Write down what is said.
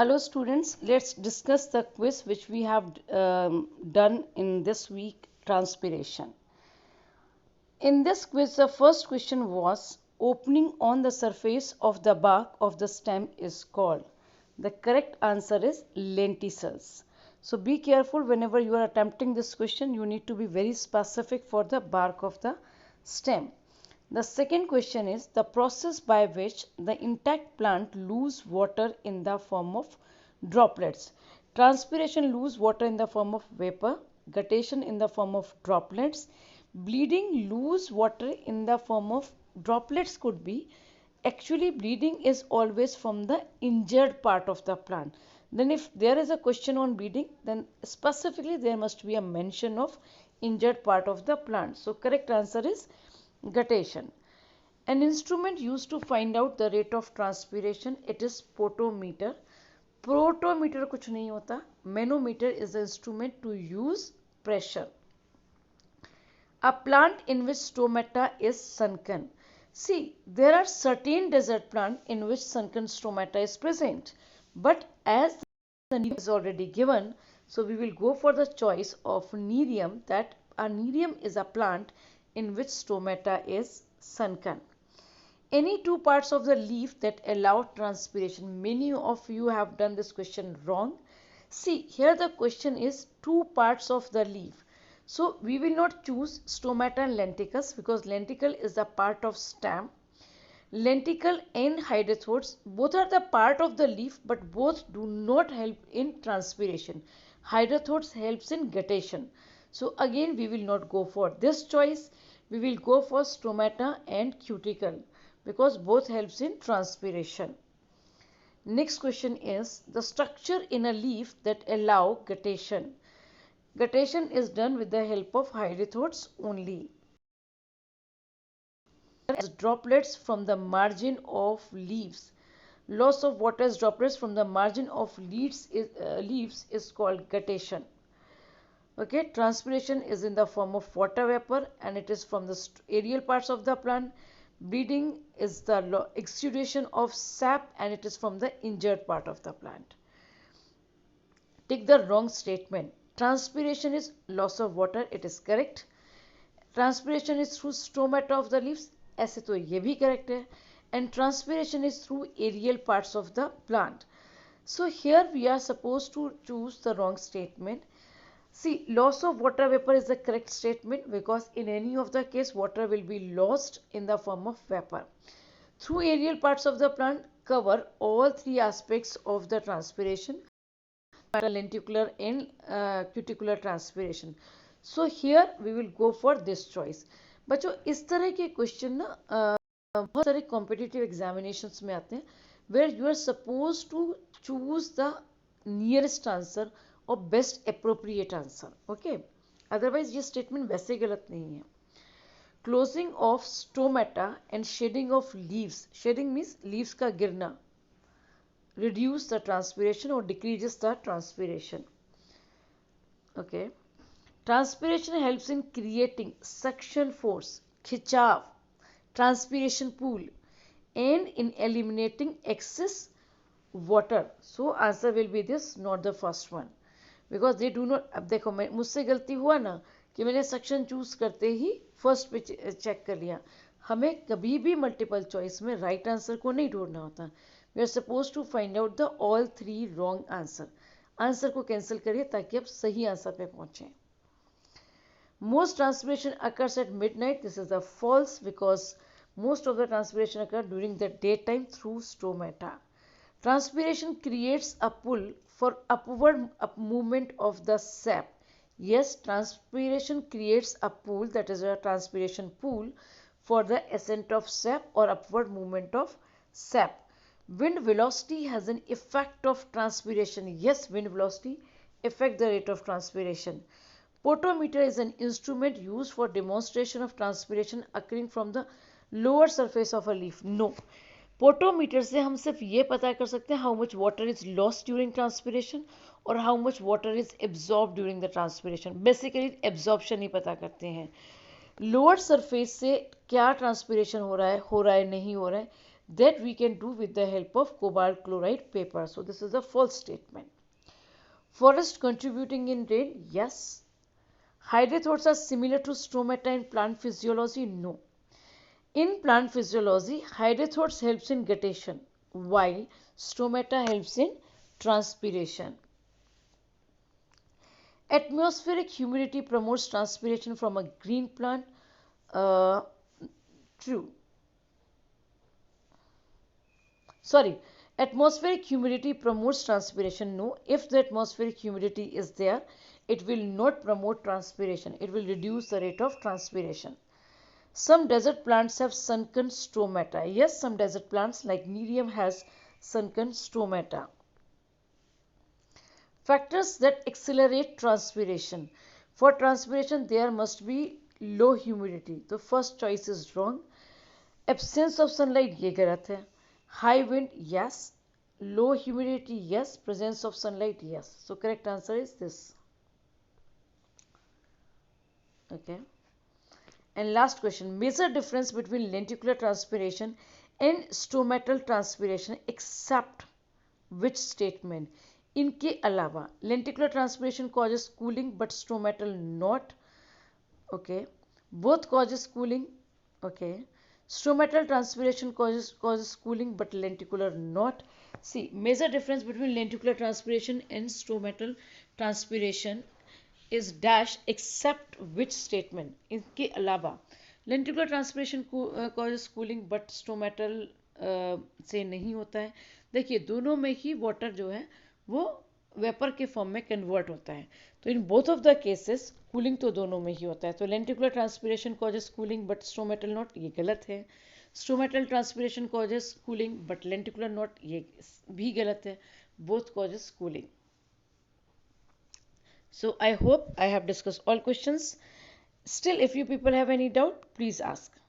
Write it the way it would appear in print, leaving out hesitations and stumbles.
Hello students, let's discuss the quiz which we have done in this week, transpiration. In this quiz, the first question was, opening on the surface of the bark of the stem is called. The correct answer is lenticels. So be careful whenever you are attempting this question, you need to be very specific for the bark of the stem. The second question is the process by which the intact plant lose water in the form of droplets. Transpiration lose water in the form of vapor, guttation in the form of droplets, bleeding lose water in the form of droplets could be. Actually, bleeding is always from the injured part of the plant. Then if there is a question on bleeding, then specifically there must be a mention of injured part of the plant. So correct answer is guttation. An instrument used to find out the rate of transpiration, it is potometer. Protometer कुछ नहीं होता. Manometer is the instrument to use pressure. A plant in which stomata is sunken. See, there are certain desert plants in which sunken stomata is present. But as the name is already given, so we will go for the choice of nerium, that a nerium is a plant in which stomata is sunken. Any two parts of the leaf that allow transpiration. Many of you have done this question wrong. See, here the question is two parts of the leaf. So we will not choose stomata and lenticles because lenticle is a part of stem. Lenticle and hydrathodes both are the part of the leaf, but both do not help in transpiration. Hydrathodes helps in guttation. So again we will not go for this choice. We will go for stomata and cuticle because both helps in transpiration. Next question is the structure in a leaf that allow guttation. Guttation is done with the help of hydrathodes only. As droplets from the margin of leaves. Loss of water as droplets from the margin of leaves is called guttation. Okay, transpiration is in the form of water vapor and it is from the aerial parts of the plant. Bleeding is the exudation of sap and it is from the injured part of the plant. Take the wrong statement. Transpiration is loss of water, it is correct. Transpiration is through stomata of the leaves, ऐसे तो ये भी correct है. And transpiration is through aerial parts of the plant. So here we are supposed to choose the wrong statement. See, loss of water vapor is the correct statement because in any of the case water will be lost in the form of vapor. Through aerial parts of the plant cover all three aspects of the transpiration, lenticular and cuticular transpiration. So here we will go for this choice. बच्चों इस तरह के question ना बहुत सारे competitive examinations में आते हैं where you are supposed to choose the nearest answer or best appropriate answer. Okay, otherwise ये statement वैसे गलत नहीं है. Closing of stomata and shedding of leaves. Shedding means leaves का गिरना. Reduce the transpiration or decreases the transpiration. Okay. Transpiration helps in creating suction force, खिंचाव, transpiration pool, and in eliminating excess water. So answer will be this, not the first one, because they do not. अब देखो मैं मुझसे गलती हुआ ना कि मैंने section choose करते ही first पे check कर लिया. हमें कभी भी multiple choice में right answer को नहीं ढूंढना होता. We are supposed to find out the all three wrong answer. Answer को कैंसिल करिए ताकि आप सही आंसर पे पहुंचें. Most transpiration occurs at midnight. This is the false because most of the transpiration occurs during the daytime through stomata. Transpiration creates a pull for upward movement of the sap. Yes, transpiration creates a pull, that is a transpiration pool for the ascent of sap or upward movement of sap. Wind velocity has an effect of transpiration. Yes, wind velocity affect the rate of transpiration. Potometer is an instrument used for demonstration of transpiration occurring from the lower surface of a leaf. No. Potometer से हम सिर्फ ये पता कर सकते हैं how much water is lost during transpiration और how much water is absorb during the transpiration. Basically absorption ही पता करते हैं. लोअर सरफेस से क्या ट्रांसपिरेशन हो रहा है नहीं हो रहा है, that we can do with the help of cobalt chloride paper. So this is a false statement. Forest contributing in rain? Yes. Hydrathodes are similar to stomata in plant physiology? No. In plant physiology, hydrathodes helps in guttation, while stomata helps in transpiration. Atmospheric humidity promotes transpiration from a green plant. Uh, True. Sorry, atmospheric humidity promotes transpiration. No, if the atmospheric humidity is there, it will not promote transpiration. It will reduce the rate of transpiration. Some desert plants have sunken stomata. Yes, some desert plants like Nerium has sunken stomata. Factors that accelerate transpiration. For transpiration, there must be low humidity. The first choice is wrong. Absence of sunlight, ये गलत है. High wind, yes. Low humidity, yes. Presence of sunlight, yes. So correct answer is this. Okay. And last question. Major difference between lenticular transpiration and stomatal transpiration except which statement? इनके अलावा lenticular transpiration causes cooling but stomatal not. Okay. Both causes cooling. Okay. Stomatal transpiration causes cooling but lenticular not. See, major difference between lenticular transpiration and stomatal transpiration is dash except which statement? इसके अलावा lenticular transpiration causes cooling but stomatal से नहीं होता है. देखिए दोनों में ही water जो है वो वेपर के फॉर्म में कन्वर्ट होता है. तो in both of the cases cooling तो दोनों में ही होता है. तो lenticular transpiration causes cooling but stomatal not, ये गलत है. Stomatal transpiration causes cooling but lenticular not, ये भी गलत है. Both causes cooling. So I hope I have discussed all questions. Still, if you people have any doubt, please ask.